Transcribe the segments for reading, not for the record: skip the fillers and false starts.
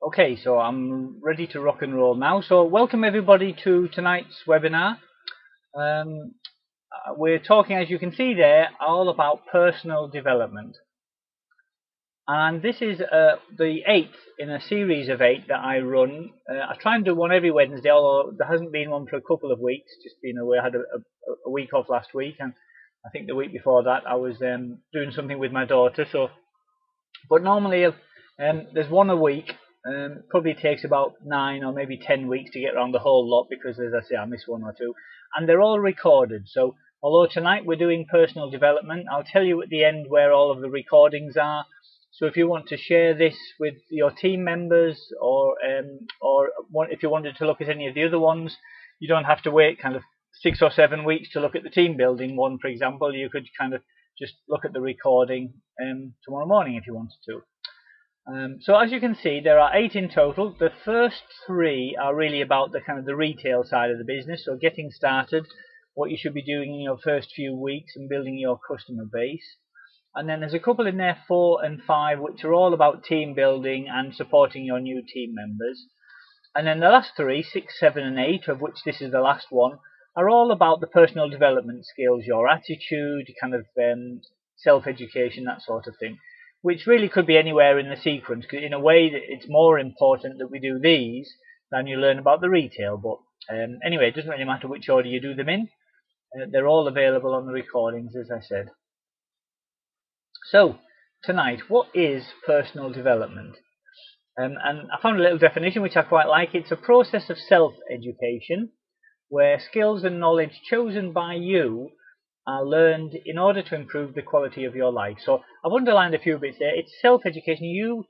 Okay, so I'm ready to rock and roll now. So welcome everybody to tonight's webinar. Um, we're talking, as you can see there, all about personal development. And this is the 8th in a series of 8 that I run. I try and do one every Wednesday, although there hasn't been one for a couple of weeks. Just been away. I had a week off last week, and I think the week before that I was doing something with my daughter. But normally there's one a week. Probably takes about 9 or maybe 10 weeks to get around the whole lot because, as I say, I miss one or two. And they're all recorded. So although tonight we're doing personal development, I'll tell you at the end where all of the recordings are. So if you want to share this with your team members, or if you wanted to look at any of the other ones, you don't have to wait kind of 6 or 7 weeks to look at the team building one, for example. You could kind of just look at the recording tomorrow morning if you wanted to. So as you can see, there are 8 in total. The first 3 are really about the kind of the retail side of the business, so getting started, what you should be doing in your first few weeks and building your customer base. And then there's a couple in there, 4 and 5, which are all about team building and supporting your new team members. And then the last 3, 6, 7 and 8, of which this is the last one, are all about the personal development skills, your attitude, kind of self-education, that sort of thing, which really could be anywhere in the sequence, because in a way it's more important that we do these than you learn about the retail. But anyway, it doesn't really matter which order you do them in. They're all available on the recordings, as I said. So, tonight, what is personal development? And I found a little definition which I quite like. It's a process of self-education where skills and knowledge chosen by you are learned in order to improve the quality of your life. So I've underlined a few bits there. It's self-education. You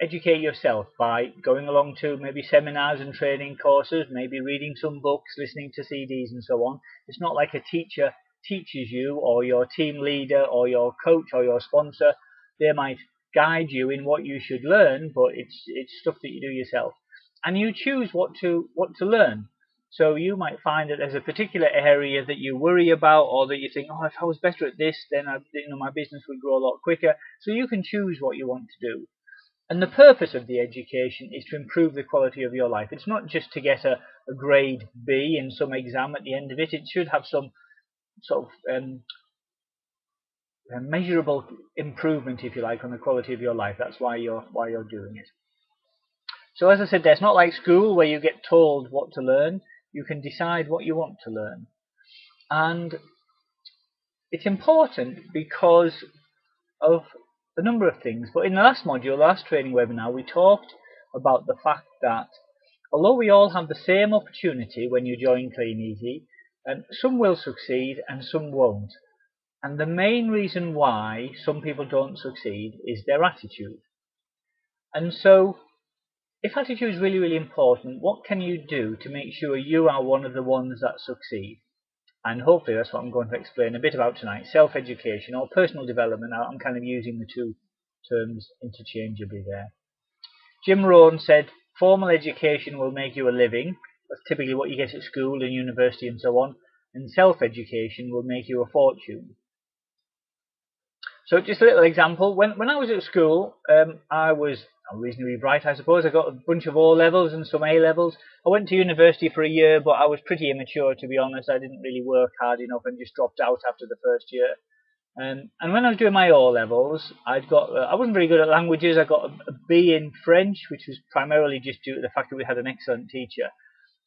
educate yourself by going along to maybe seminars and training courses, maybe reading some books, listening to CDs and so on. It's not like a teacher teaches you, or your team leader or your coach or your sponsor. They might guide you in what you should learn, but it's stuff that you do yourself. And you choose what to learn. So you might find that there's a particular area that you worry about, or that you think, oh, if I was better at this, then my business would grow a lot quicker. So you can choose what you want to do. And the purpose of the education is to improve the quality of your life. It's not just to get a grade B in some exam at the end of it. It should have some sort of measurable improvement, if you like, on the quality of your life. That's why you're doing it. So as I said, it's not like school where you get told what to learn. You can decide what you want to learn. And it's important because of a number of things. But in the last module, last training webinar, we talked about the fact that although we all have the same opportunity when you join Kleeneze, some will succeed and some won't. And the main reason why some people don't succeed is their attitude. And so, if attitude is really, really important, what can you do to make sure you are one of the ones that succeed? And hopefully that's what I'm going to explain a bit about tonight. Self-education or personal development. I'm kind of using the two terms interchangeably there. Jim Rohn said, formal education will make you a living. That's typically what you get at school and university and so on. And self-education will make you a fortune. So just a little example. When I was at school, I was reasonably bright, I suppose. I got a bunch of O-levels and some A-levels. I went to university for a year, but I was pretty immature, to be honest. I didn't really work hard enough and just dropped out after the first year. And when I was doing my O-levels, I wasn't very good at languages. I got a B in French, which was primarily just due to the fact that we had an excellent teacher.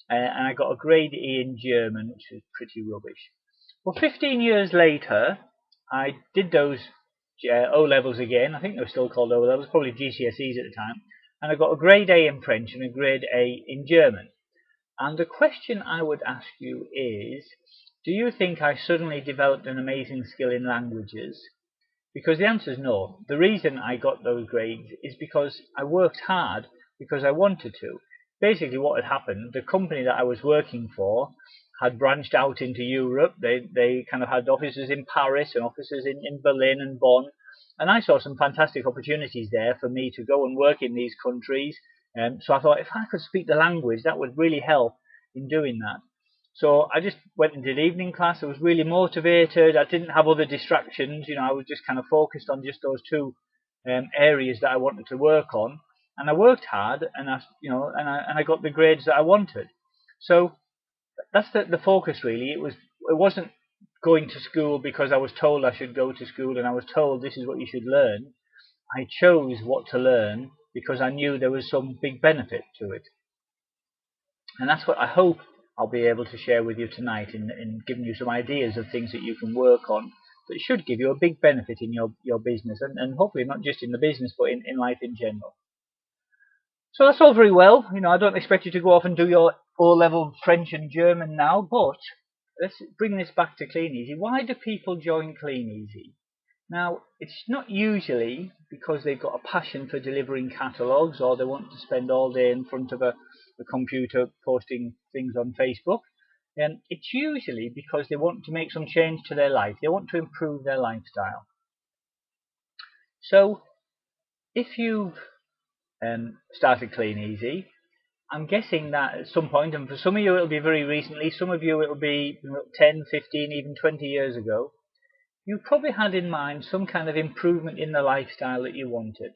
And I got a grade E in German, which was pretty rubbish. Well, 15 years later, I did those O-levels again. I think they were still called O-levels, probably GCSEs at the time. And I got a grade A in French and a grade A in German. And the question I would ask you is, do you think I suddenly developed an amazing skill in languages? Because the answer is no. The reason I got those grades is because I worked hard because I wanted to. Basically what had happened, the company that I was working for had branched out into Europe. They kind of had offices in Paris and offices in Berlin and Bonn. And I saw some fantastic opportunities there for me to go and work in these countries. So I thought if I could speak the language, that would really help in doing that. So I just went and did evening class. I was really motivated. I didn't have other distractions. I was just kind of focused on just those two areas that I wanted to work on. and I worked hard, and I got the grades that I wanted. So that's the focus really. It wasn't going to school because I was told I should go to school and I was told this is what you should learn. I chose what to learn because I knew there was some big benefit to it. And that's what I hope I'll be able to share with you tonight in giving you some ideas of things that you can work on that should give you a big benefit in your business, and hopefully not just in the business but in life in general. So that's all very well. I don't expect you to go off and do your O-level French and German now, but let's bring this back to Kleeneze. Why do people join Kleeneze? Now, it's not usually because they've got a passion for delivering catalogues or they want to spend all day in front of a computer posting things on Facebook. It's usually because they want to make some change to their life. They want to improve their lifestyle. So, if you've started Kleeneze, I'm guessing that at some point, and for some of you it'll be very recently, some of you it'll be 10, 15, even 20 years ago, you probably had in mind some kind of improvement in the lifestyle that you wanted.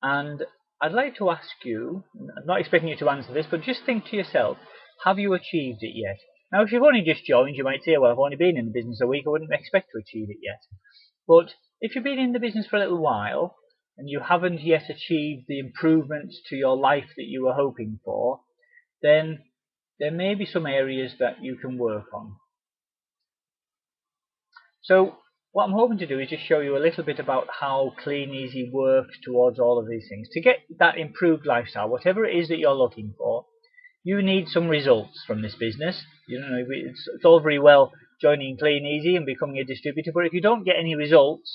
And I'd like to ask you, I'm not expecting you to answer this, but just think to yourself, have you achieved it yet? Now, if you've only just joined, you might say, well, I've only been in the business a week, I wouldn't expect to achieve it yet. But if you've been in the business for a little while, and you haven't yet achieved the improvements to your life that you were hoping for, then there may be some areas that you can work on. So what I'm hoping to do is just show you a little bit about how Kleeneze works towards all of these things. To get that improved lifestyle, whatever it is that you're looking for, you need some results from this business. It's all very well joining Kleeneze and becoming a distributor, but if you don't get any results,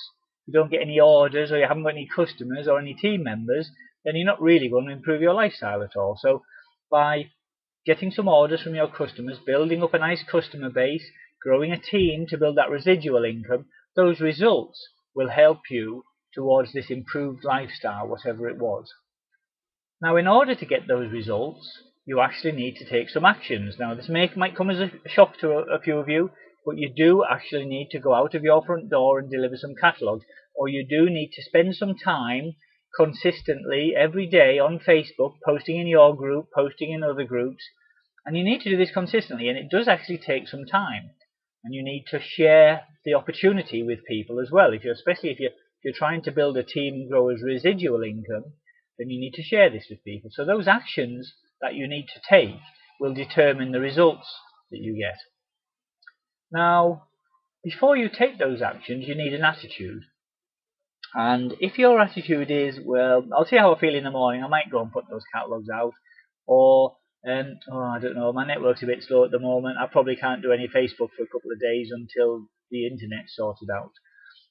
you don't get any orders, or you haven't got any customers or any team members, then you're not really going to improve your lifestyle at all. So by getting some orders from your customers, building up a nice customer base, growing a team to build that residual income, those results will help you towards this improved lifestyle, whatever it was. Now, in order to get those results, you actually need to take some actions. Now, this might come as a shock to a few of you, but you do actually need to go out of your front door and deliver some catalogues, or you do need to spend some time consistently every day on Facebook, posting in your group, posting in other groups, and you need to do this consistently, and it does actually take some time. And you need to share the opportunity with people as well. Especially if you're trying to build a team and grow as residual income, then you need to share this with people. So those actions that you need to take will determine the results that you get. Now, before you take those actions, you need an attitude. And if your attitude is, well, I'll see how I feel in the morning, I might go and put those catalogues out, or I don't know, my network's a bit slow at the moment, I probably can't do any Facebook for a couple of days until the internet's sorted out.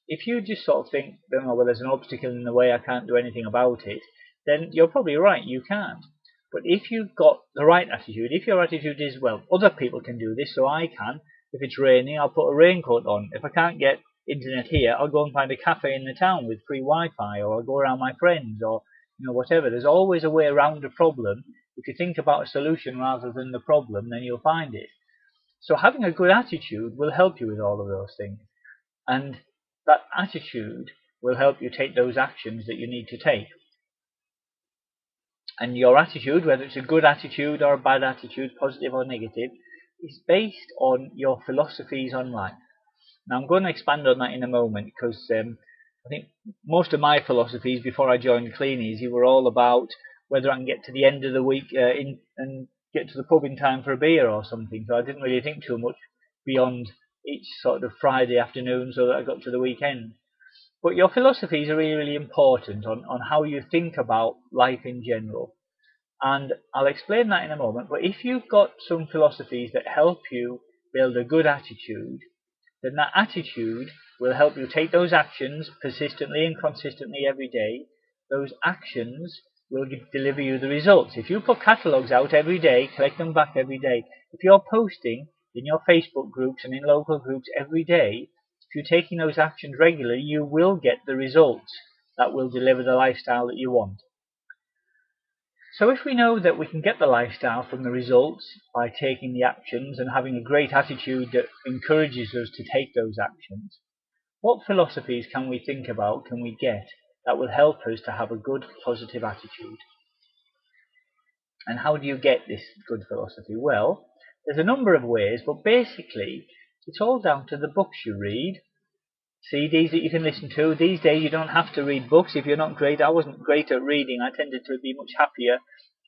If you just sort of think, well, there's an obstacle in the way, I can't do anything about it, then you're probably right, you can't. But if you've got the right attitude, if your attitude is, well, other people can do this, so I can. If it's raining, I'll put a raincoat on. If I can't get internet here, I'll go and find a cafe in the town with free Wi-Fi, or I'll go around my friends, or whatever. There's always a way around a problem. If you think about a solution rather than the problem, then you'll find it. So having a good attitude will help you with all of those things. And that attitude will help you take those actions that you need to take. And your attitude, whether it's a good attitude or a bad attitude, positive or negative, is based on your philosophies on life. Now, I'm going to expand on that in a moment, because I think most of my philosophies before I joined Kleeneze were all about whether I can get to the end of the week and get to the pub in time for a beer or something. So I didn't really think too much beyond each sort of Friday afternoon so that I got to the weekend. But your philosophies are really, really important on how you think about life in general. And I'll explain that in a moment. But if you've got some philosophies that help you build a good attitude, then that attitude will help you take those actions persistently and consistently every day. Those actions will deliver you the results. If you put catalogues out every day, collect them back every day. If you're posting in your Facebook groups and in local groups every day, if you're taking those actions regularly, you will get the results that will deliver the lifestyle that you want. So if we know that we can get the lifestyle from the results by taking the actions and having a great attitude that encourages us to take those actions, what philosophies can we think about, can we get, that will help us to have a good, positive attitude? And how do you get this good philosophy? Well, there's a number of ways, but basically it's all down to the books you read, CDs that you can listen to. These days you don't have to read books if you're not great. I wasn't great at reading. I tended to be much happier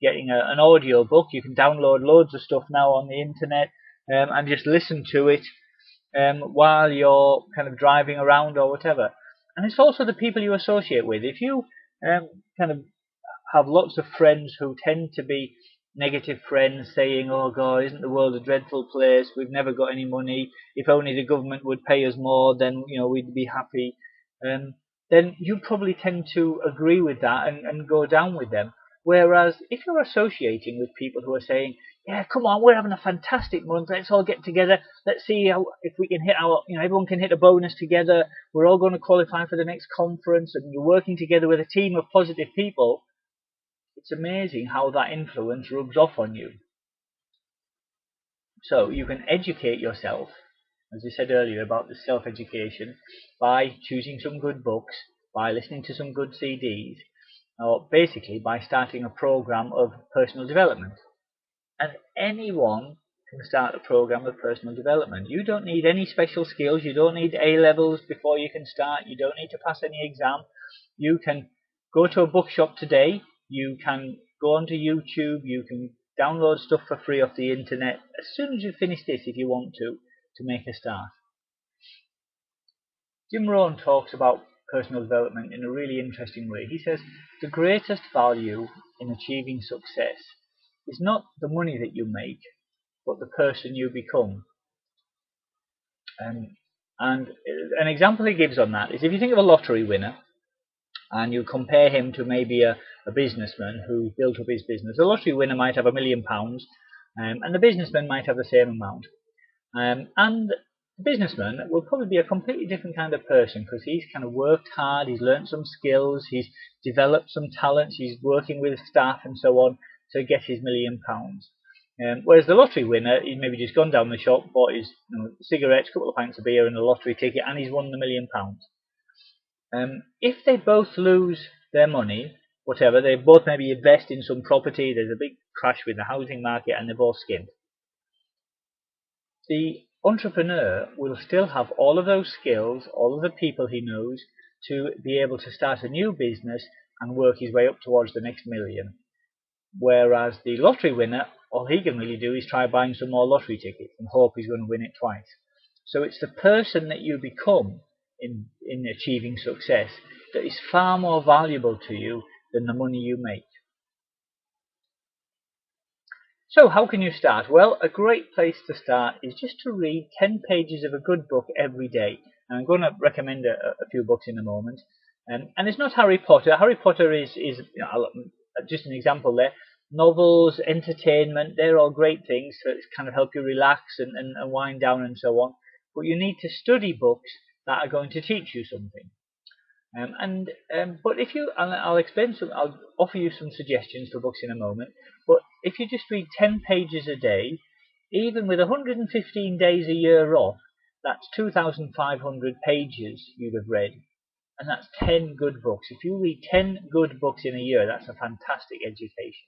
getting an audio book. You can download loads of stuff now on the internet and just listen to it while you're kind of driving around or whatever. And it's also the people you associate with. If you kind of have lots of friends who tend to be negative friends saying, oh God, isn't the world a dreadful place? We've never got any money. If only the government would pay us more, then we'd be happy. Then you probably tend to agree with that and go down with them. Whereas if you're associating with people who are saying, yeah, come on, we're having a fantastic month, let's all get together, let's see if we can hit everyone can hit a bonus together, we're all going to qualify for the next conference, and you're working together with a team of positive people, it's amazing how that influence rubs off on you. So you can educate yourself, as I said earlier about the self-education, by choosing some good books, by listening to some good CDs, or basically by starting a program of personal development. And anyone can start a program of personal development. You don't need any special skills. You don't need A-levels before you can start. You don't need to pass any exam. You can go to a bookshop today. You can go onto YouTube. You can download stuff for free off the internet as soon as you finish this, if you want to make a start. Jim Rohn talks about personal development in a really interesting way. He says the greatest value in achieving success is not the money that you make, but the person you become. And an example he gives on that is if you think of a lottery winner and you compare him to maybe a businessman who built up his business. A lottery winner might have £1 million and the businessman might have the same amount. And the businessman will probably be a completely different kind of person because he's kind of worked hard, he's learned some skills, he's developed some talents, he's working with staff and so on to get his £1 million. Whereas the lottery winner, he's maybe just gone down the shop, bought his cigarettes, a couple of pints of beer and a lottery ticket, and he's won the £1 million. If they both lose their money, whatever, they both maybe invest in some property, there's a big crash with the housing market and they're both skinned. The entrepreneur will still have all of those skills, all of the people he knows to be able to start a new business and work his way up towards the next million. Whereas the lottery winner, all he can really do is try buying some more lottery tickets and hope he's going to win it twice. So it's the person that you become in achieving success that is far more valuable to you than the money you make. So how can you start? Well, a great place to start is just to read 10 pages of a good book every day. And I'm going to recommend a few books in a moment. And it's not Harry Potter. Harry Potter is just an example there. Novels, entertainment, they're all great things to kind of help you relax and wind down and so on. But you need to study books that are going to teach you something. But if you, I'll explain some, I'll offer you some suggestions for books in a moment. But if you just read 10 pages a day, even with 115 days a year off, that's 2,500 pages you'd have read. And that's 10 good books. If you read 10 good books in a year, that's a fantastic education.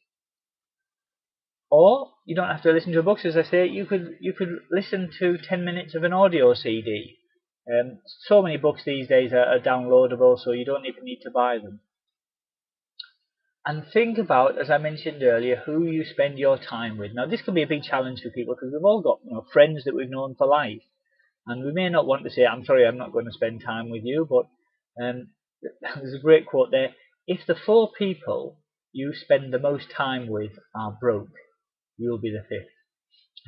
Or you don't have to listen to books, as I say. You could listen to 10 minutes of an audio CD. So many books these days are downloadable, so you don't even need to buy them. And think about, as I mentioned earlier, who you spend your time with. Now, this can be a big challenge for people because we've all got friends that we've known for life. And we may not want to say, I'm sorry, I'm not going to spend time with you, but there's a great quote there. If the 4 people you spend the most time with are broke, you'll be the 5th.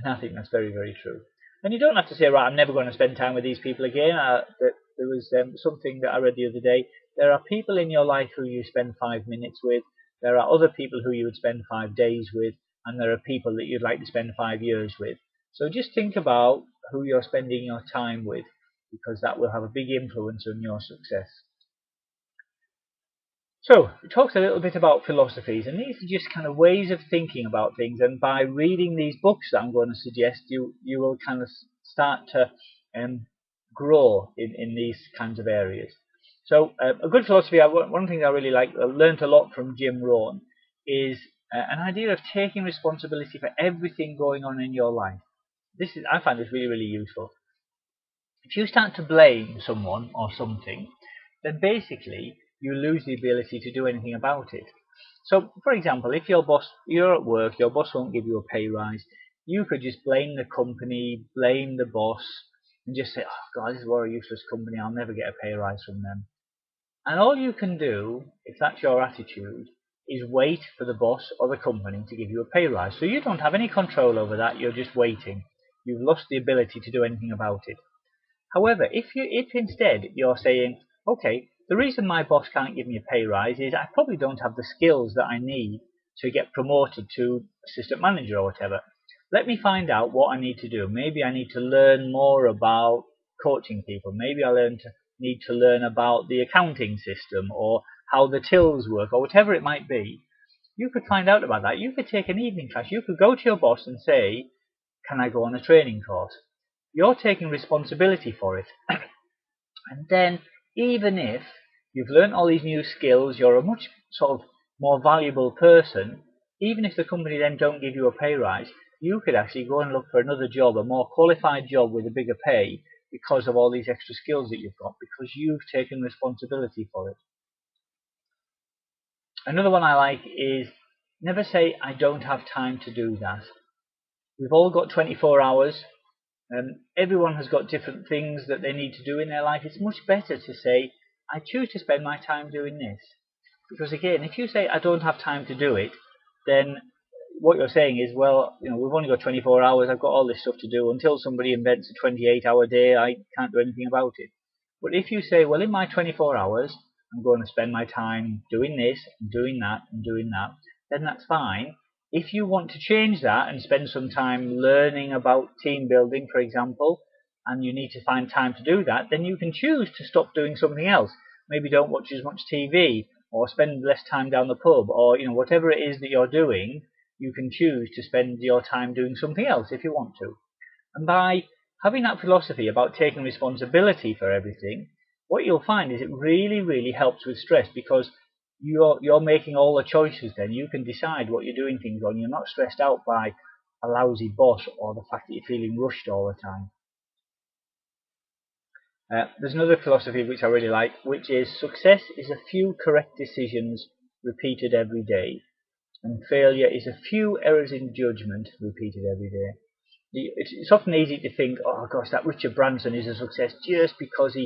And I think that's very, very true. And you don't have to say, right, I'm never going to spend time with these people again. There was something that I read the other day. There are people in your life who you spend 5 minutes with. There are other people who you would spend 5 days with. And there are people that you'd like to spend 5 years with. So just think about who you're spending your time with, because that will have a big influence on your success. So, it talks a little bit about philosophies, and these are just kind of ways of thinking about things, and by reading these books that I'm going to suggest, you will kind of start to grow in these kinds of areas. So, a good philosophy, one thing I really like, I learned a lot from Jim Rohn, is an idea of taking responsibility for everything going on in your life. I find this really, really useful. If you start to blame someone or something, then basically you lose the ability to do anything about it. So, for example, if you're at work, your boss won't give you a pay rise, you could just blame the company, blame the boss, and just say, "Oh God, this is what a useless company. I'll never get a pay rise from them." And all you can do, if that's your attitude, is wait for the boss or the company to give you a pay rise. So you don't have any control over that. You're just waiting. You've lost the ability to do anything about it. However, if instead you're saying, okay, the reason my boss can't give me a pay rise is I probably don't have the skills that I need to get promoted to assistant manager or whatever. Let me find out what I need to do. Maybe I need to learn more about coaching people. Maybe need to learn about the accounting system or how the tills work or whatever it might be. You could find out about that. You could take an evening class. You could go to your boss and say, can I go on a training course? You're taking responsibility for it. And then, even if you've learned all these new skills, you're a much sort of more valuable person, even if the company then don't give you a pay rise, you could actually go and look for another job, a more qualified job with a bigger pay, because of all these extra skills that you've got, because you've taken responsibility for it. Another one I like is never say, I don't have time to do that. We've all got 24 hours. Everyone has got different things that they need to do in their life. It's much better to say, I choose to spend my time doing this. Because again, if you say, I don't have time to do it, then what you're saying is, well, we've only got 24 hours, I've got all this stuff to do. Until somebody invents a 28-hour day, I can't do anything about it. But if you say, well, in my 24 hours, I'm going to spend my time doing this, and doing that, and doing that, then that's fine. If you want to change that and spend some time learning about team building, for example, and you need to find time to do that, then you can choose to stop doing something else. Maybe don't watch as much TV, or spend less time down the pub, or whatever it is that you're doing, you can choose to spend your time doing something else if you want to. And by having that philosophy about taking responsibility for everything, what you'll find is it really, really helps with stress, because you're making all the choices then. You can decide what you're doing things on. You're not stressed out by a lousy boss or the fact that you're feeling rushed all the time. There's another philosophy which I really like, which is success is a few correct decisions repeated every day, and failure is a few errors in judgment repeated every day. It's often easy to think, oh gosh, that Richard Branson is a success just because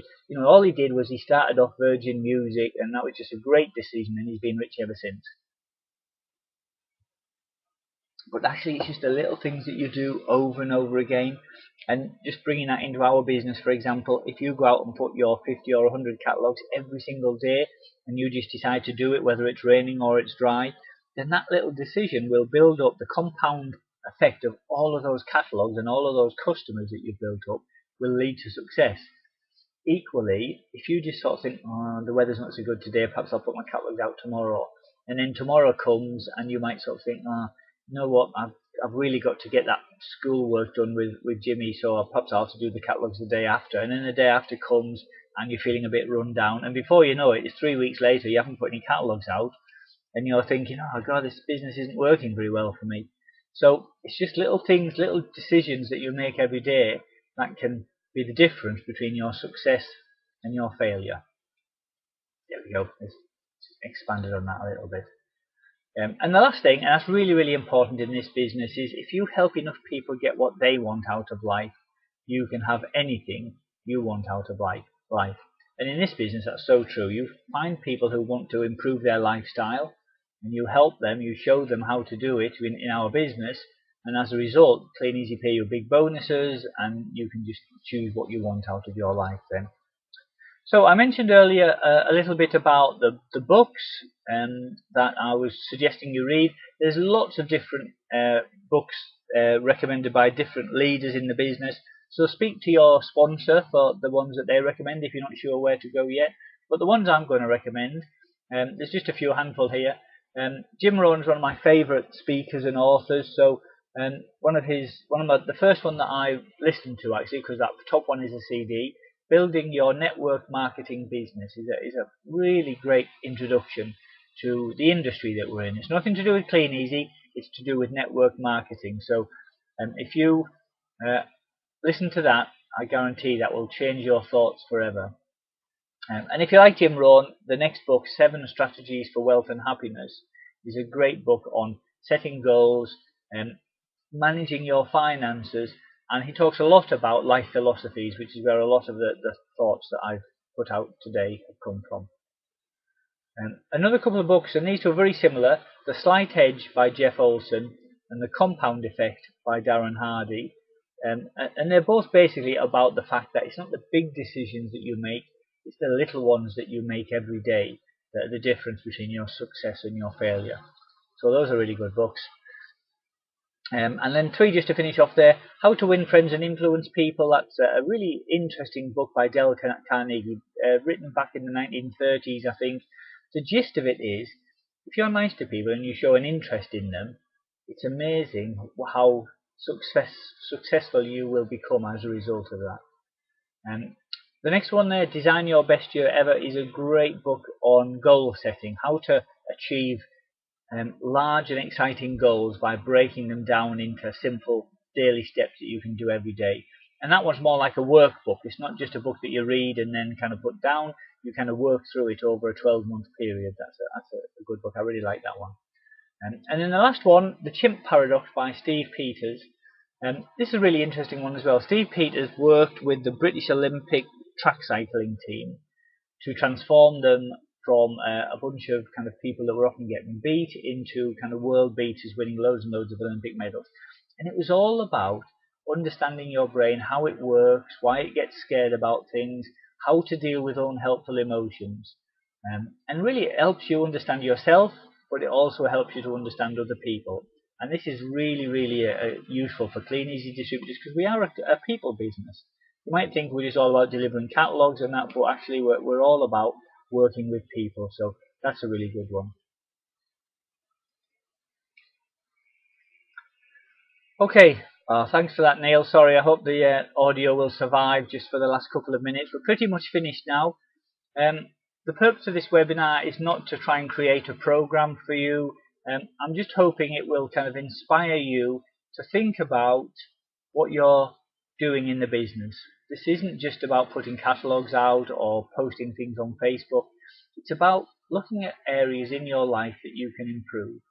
all he did was he started off Virgin Music, and that was just a great decision, and he's been rich ever since. But actually, it's just the little things that you do over and over again. And just bringing that into our business, for example, if you go out and put your 50 or 100 catalogues every single day, and you just decide to do it whether it's raining or it's dry, then that little decision will build up the compound effect of all of those catalogues, and all of those customers that you've built up will lead to success. Equally, if you just sort of think, oh, the weather's not so good today, perhaps I'll put my catalogues out tomorrow, and then tomorrow comes and you might sort of think, oh, you know what, I've really got to get that schoolwork done with Jimmy, so perhaps I'll have to do the catalogues the day after. And then the day after comes and you're feeling a bit run down, and before you know it, it's 3 weeks later, you haven't put any catalogues out, and you're thinking, oh God, this business isn't working very well for me. So it's just little things, little decisions that you make every day that can be the difference between your success and your failure. There we go. Let's expanded on that a little bit. And the last thing, and that's really, really important in this business, is if you help enough people get what they want out of life, you can have anything you want out of life. And in this business, that's so true. You find people who want to improve their lifestyle, and you help them, you show them how to do it in our business, and as a result, Kleeneze pay you big bonuses, and you can just choose what you want out of your life then. So I mentioned earlier a little bit about the books that I was suggesting you read. There's lots of different books recommended by different leaders in the business. So speak to your sponsor for the ones that they recommend if you're not sure where to go yet. But the ones I'm going to recommend, there's just a few handful here. Jim Rohn's one of my favourite speakers and authors. So the first one that I listened to actually, because that top one is a CD. Building Your Network Marketing Business is a really great introduction to the industry that we're in. It's nothing to do with Kleeneze, it's to do with network marketing. So if you listen to that, I guarantee that will change your thoughts forever. And if you like Jim Rohn, the next book, 7 Strategies for Wealth and Happiness, is a great book on setting goals and managing your finances. And he talks a lot about life philosophies, which is where a lot of the thoughts that I've put out today have come from. Another couple of books, and these two are very similar, The Slight Edge by Jeff Olson and The Compound Effect by Darren Hardy. And they're both basically about the fact that it's not the big decisions that you make, it's the little ones that you make every day that are the difference between your success and your failure. So those are really good books. And then 3, just to finish off there, How to Win Friends and Influence People. That's a really interesting book by Dale Carnegie, written back in the 1930s, I think. The gist of it is, if you're nice to people and you show an interest in them, it's amazing how successful you will become as a result of that. The next one there, Design Your Best Year Ever, is a great book on goal setting, how to achieve large and exciting goals by breaking them down into simple daily steps that you can do every day. And that one's more like a workbook. It's not just a book that you read and then kind of put down. You kind of work through it over a 12-month period. That's a good book. I really like that one. And then the last one, The Chimp Paradox by Steve Peters. This is a really interesting one as well. Steve Peters worked with the British Olympic track cycling team to transform them from a bunch of kind of people that were often getting beat into kind of world beaters winning loads and loads of Olympic medals. And it was all about understanding your brain, how it works, why it gets scared about things, how to deal with unhelpful emotions. And really it helps you understand yourself, but it also helps you to understand other people. And this is really, really useful for Kleeneze distributors, because we are a people business. You might think we're just all about delivering catalogs and that, but actually we're all about working with people. So that's a really good one. Okay, thanks for that, Neil. Sorry, I hope the audio will survive just for the last couple of minutes. We're pretty much finished now. The purpose of this webinar is not to try and create a program for you. I'm just hoping it will kind of inspire you to think about what you're doing in the business. This isn't just about putting catalogs out or posting things on Facebook. It's about looking at areas in your life that you can improve.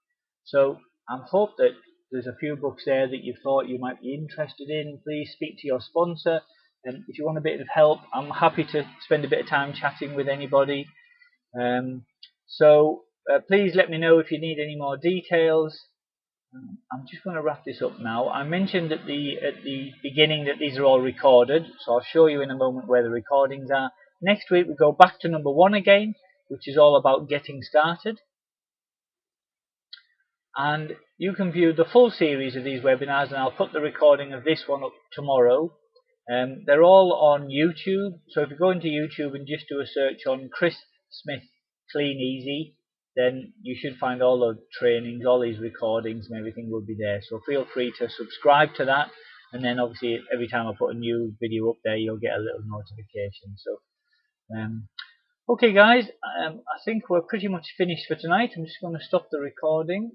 So I hope that there's a few books there that you thought you might be interested in. Please speak to your sponsor. And if you want a bit of help, I'm happy to spend a bit of time chatting with anybody. Please let me know if you need any more details. I'm just going to wrap this up now. I mentioned at the beginning that these are all recorded, so I'll show you in a moment where the recordings are. Next week we go back to number 1 again, which is all about getting started. And you can view the full series of these webinars, and I'll put the recording of this one up tomorrow. They're all on YouTube, so if you go into YouTube and just do a search on Chris Smith Kleeneze, then you should find all the trainings, all these recordings and everything will be there. So feel free to subscribe to that, and then obviously every time I put a new video up there you'll get a little notification. So okay guys, I think we're pretty much finished for tonight. I'm just going to stop the recording.